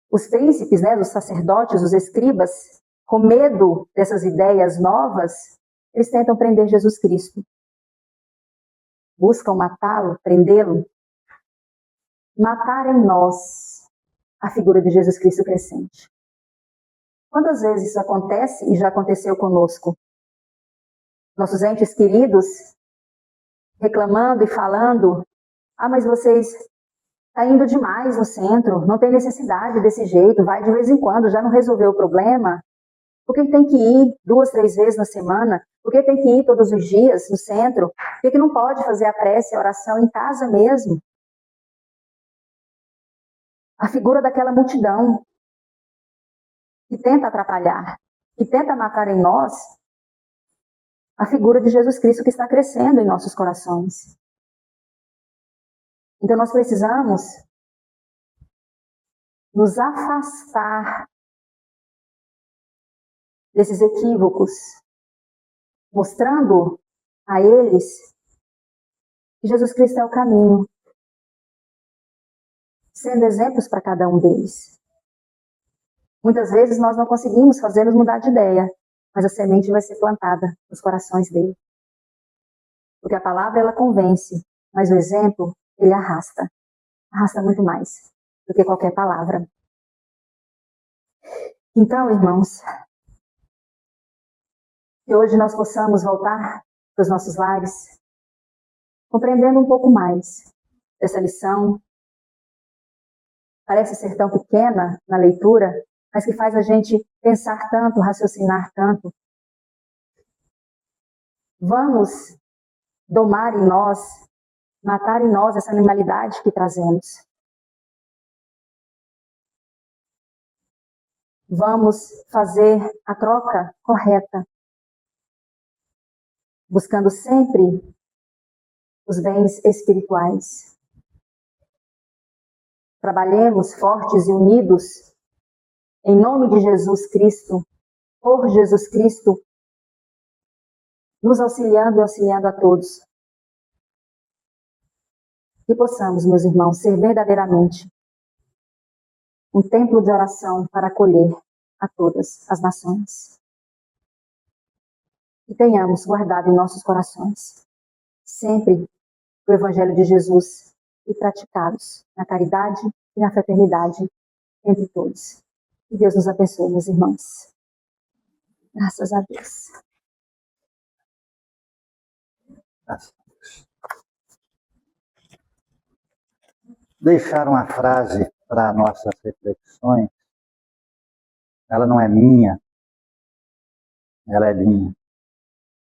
os príncipes, né, os sacerdotes, os escribas, com medo dessas ideias novas, eles tentam prender Jesus Cristo. Buscam matá-lo, prendê-lo. Matar em nós a figura de Jesus Cristo crescente. Quantas vezes isso acontece e já aconteceu conosco? Nossos entes queridos reclamando e falando: ah, mas vocês estão indo demais no centro, não tem necessidade desse jeito, vai de vez em quando, já não resolveu o problema? Por que tem que ir 2, 3 vezes na semana? Por que tem que ir todos os dias no centro? Por que não pode fazer a prece, a oração em casa mesmo? A figura daquela multidão que tenta atrapalhar, que tenta matar em nós a figura de Jesus Cristo que está crescendo em nossos corações. Então nós precisamos nos afastar desses equívocos, mostrando a eles que Jesus Cristo é o caminho, sendo exemplos para cada um deles. Muitas vezes nós não conseguimos fazê-los mudar de ideia, mas a semente vai ser plantada nos corações dele. Porque a palavra, ela convence, mas o exemplo, ele arrasta. Arrasta muito mais do que qualquer palavra. Então, irmãos, que hoje nós possamos voltar para os nossos lares, compreendendo um pouco mais dessa lição. Parece ser tão pequena na leitura, mas que faz a gente pensar tanto, raciocinar tanto. Vamos domar em nós, matar em nós essa animalidade que trazemos. Vamos fazer a troca correta, buscando sempre os bens espirituais. Trabalhemos fortes e unidos em nome de Jesus Cristo, por Jesus Cristo, nos auxiliando e auxiliando a todos. Que possamos, meus irmãos, ser verdadeiramente um templo de oração para acolher a todas as nações. E tenhamos guardado em nossos corações sempre o Evangelho de Jesus e praticados na caridade e na fraternidade entre todos. Que Deus nos abençoe, meus irmãos. Graças a Deus. Graças a Deus. Deixar uma frase para nossas reflexões. Ela não é minha, ela é minha.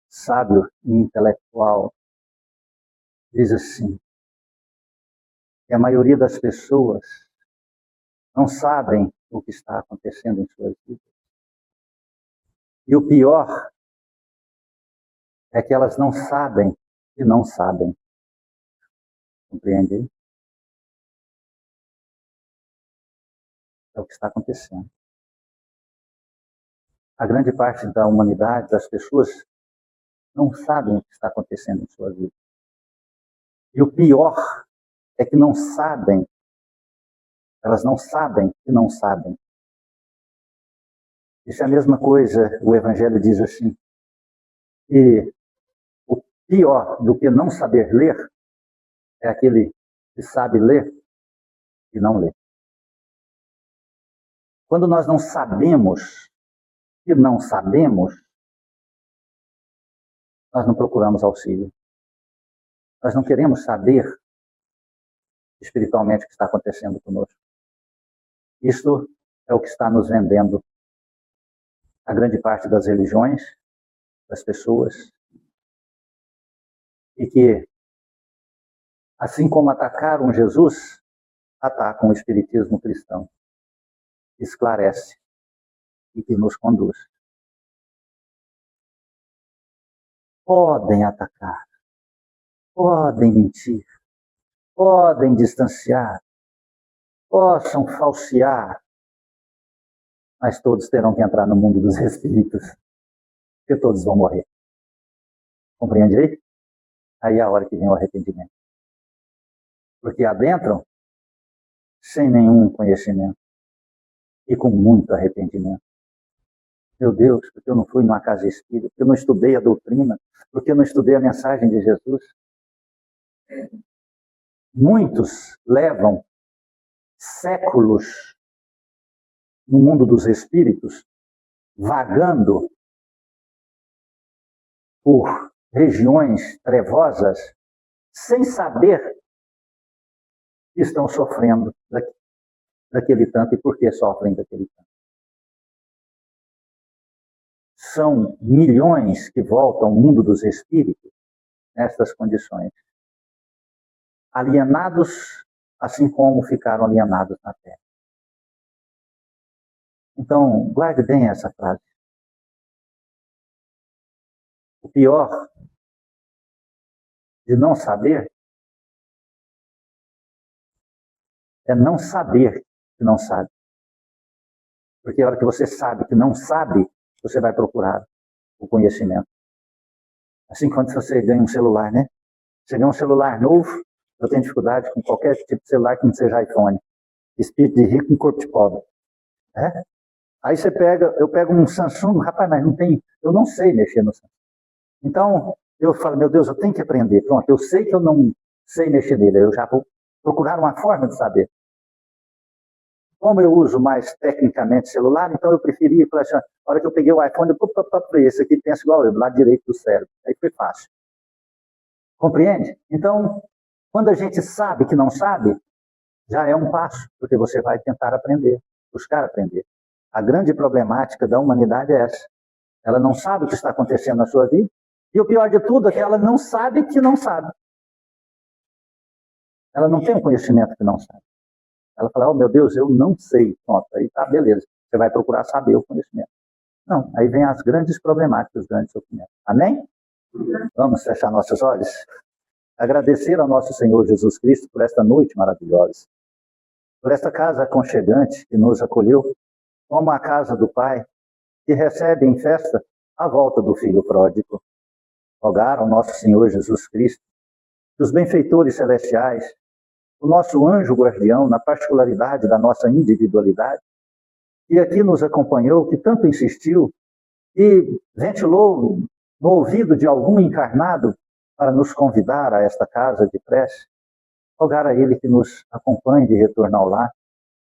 Sábio e intelectual diz assim, que a maioria das pessoas não sabem o que está acontecendo em suas vidas. E o pior é que elas não sabem que não sabem. Compreende? É o que está acontecendo. A grande parte da humanidade, das pessoas, não sabem o que está acontecendo em sua vida. E o pior é que não sabem, elas não sabem que não sabem. Isso é a mesma coisa, o Evangelho diz assim, que o pior do que não saber ler é aquele que sabe ler e não lê. Quando nós não sabemos que não sabemos, nós não procuramos auxílio. Nós não queremos saber espiritualmente o que está acontecendo conosco. Isto é o que está nos vendendo a grande parte das religiões, das pessoas, e que, assim como atacaram Jesus, atacam o espiritismo cristão. Esclarece e que nos conduz. Podem atacar, podem mentir, podem distanciar, possam falsear, mas todos terão que entrar no mundo dos espíritos, porque todos vão morrer. Compreende aí? Aí é a hora que vem o arrependimento. Porque adentram sem nenhum conhecimento e com muito arrependimento. Meu Deus, porque eu não fui numa casa espírita, porque eu não estudei a doutrina, porque eu não estudei a mensagem de Jesus. Muitos levam séculos no mundo dos espíritos, vagando por regiões trevosas, sem saber que estão sofrendo daquele tanto e por que sofrem daquele tanto. São milhões que voltam ao mundo dos espíritos nestas condições. Alienados, assim como ficaram alienados na Terra. Então, guarde bem essa frase. O pior de não saber é não saber que não sabe. Porque a hora que você sabe que não sabe, você vai procurar o conhecimento. Assim quando você ganha um celular, né? Você ganha um celular novo, eu tenho dificuldade com qualquer tipo de celular que não seja iPhone. Espírito de rico com corpo de pobre. É? Aí eu pego um Samsung, rapaz, mas não tem, eu não sei mexer no Samsung. Então, eu falo, meu Deus, eu tenho que aprender. Pronto, eu sei que eu não sei mexer nele, eu já vou procurar uma forma de saber. Como eu uso mais tecnicamente celular, então eu preferi, falei assim, a hora que eu peguei o iPhone, esse aqui pensa igual eu, do lado direito do cérebro. Aí foi fácil. Compreende? Então, quando a gente sabe que não sabe, já é um passo, porque você vai tentar aprender, buscar aprender. A grande problemática da humanidade é essa. Ela não sabe o que está acontecendo na sua vida, e o pior de tudo é que ela não sabe que não sabe. Ela não tem um conhecimento que não sabe. Ela fala, oh meu Deus, eu não sei. Pronto, aí tá, beleza. Você vai procurar saber o conhecimento. Não, aí vem as grandes problemáticas, os grandes sofrimentos. Amém? Vamos fechar nossos olhos? Agradecer ao nosso Senhor Jesus Cristo por esta noite maravilhosa. Por esta casa aconchegante que nos acolheu, como a casa do Pai, que recebe em festa a volta do Filho pródigo. Rogar ao nosso Senhor Jesus Cristo, dos benfeitores celestiais, o nosso anjo guardião, na particularidade da nossa individualidade, que aqui nos acompanhou, que tanto insistiu, e ventilou no ouvido de algum encarnado para nos convidar a esta casa de prece, rogar a Ele que nos acompanhe de retorno ao lar,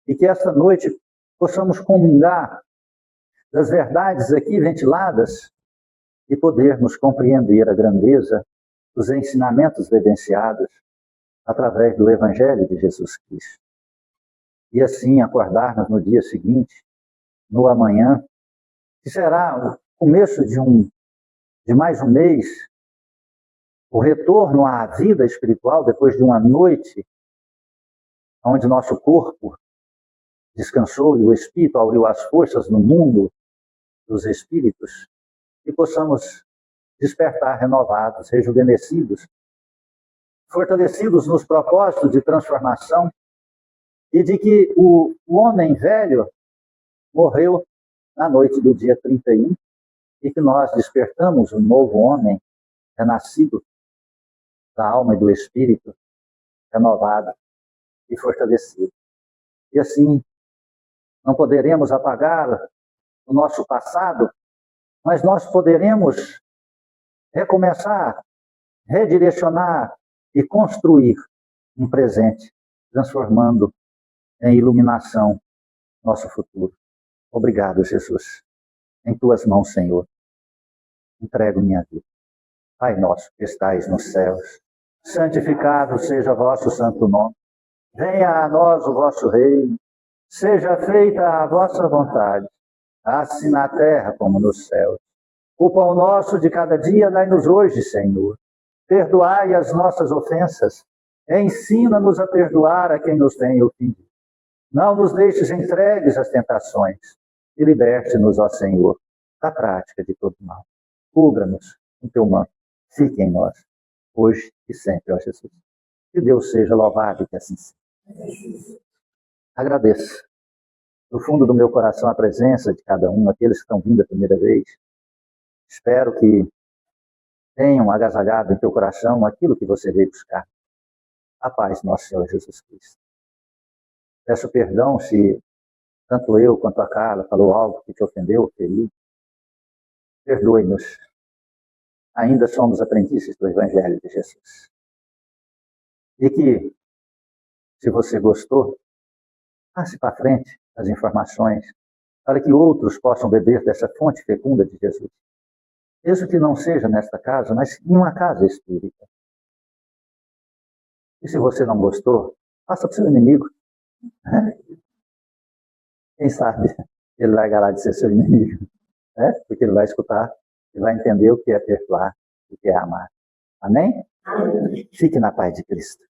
e que esta noite possamos comungar das verdades aqui ventiladas e podermos compreender a grandeza dos ensinamentos vivenciados através do Evangelho de Jesus Cristo. E assim acordarmos no dia seguinte, no amanhã, que será o começo de mais um mês, o retorno à vida espiritual depois de uma noite onde nosso corpo descansou e o espírito abriu as forças no mundo dos espíritos, e possamos despertar renovados, rejuvenescidos, fortalecidos nos propósitos de transformação e de que o homem velho morreu na noite do dia 31 e que nós despertamos um novo homem renascido da alma e do espírito, renovado e fortalecido. E assim, não poderemos apagar o nosso passado, mas nós poderemos recomeçar, redirecionar e construir um presente, transformando em iluminação nosso futuro. Obrigado, Jesus. Em tuas mãos, Senhor, entrego minha vida. Pai nosso que estais nos céus, santificado seja vosso santo nome. Venha a nós o vosso reino. Seja feita a vossa vontade, assim na terra como nos céus. O pão nosso de cada dia dai-nos hoje, Senhor. Perdoai as nossas ofensas. Ensina-nos a perdoar a quem nos tem ofendido. Não nos deixes entregues às tentações e liberte-nos, ó Senhor, da prática de todo mal. Cubra-nos com teu manto. Fique em nós, hoje e sempre, ó Jesus. Que Deus seja louvado e que assim seja. Agradeço do fundo do meu coração a presença de cada um, aqueles que estão vindo a primeira vez. Espero que tenham agasalhado em teu coração aquilo que você veio buscar. A paz, nosso Senhor Jesus Cristo. Peço perdão se tanto eu quanto a Carla falou algo que te ofendeu, feriu. Perdoe-nos. Ainda somos aprendizes do Evangelho de Jesus. E que, se você gostou, passe para frente as informações para que outros possam beber dessa fonte fecunda de Jesus. Mesmo que não seja nesta casa, mas em uma casa espírita. E se você não gostou, passa para o seu inimigo. Quem sabe ele largará de ser seu inimigo. Porque ele vai escutar e vai entender o que é perdoar e o que é amar. Amém? Amém. Fique na paz de Cristo.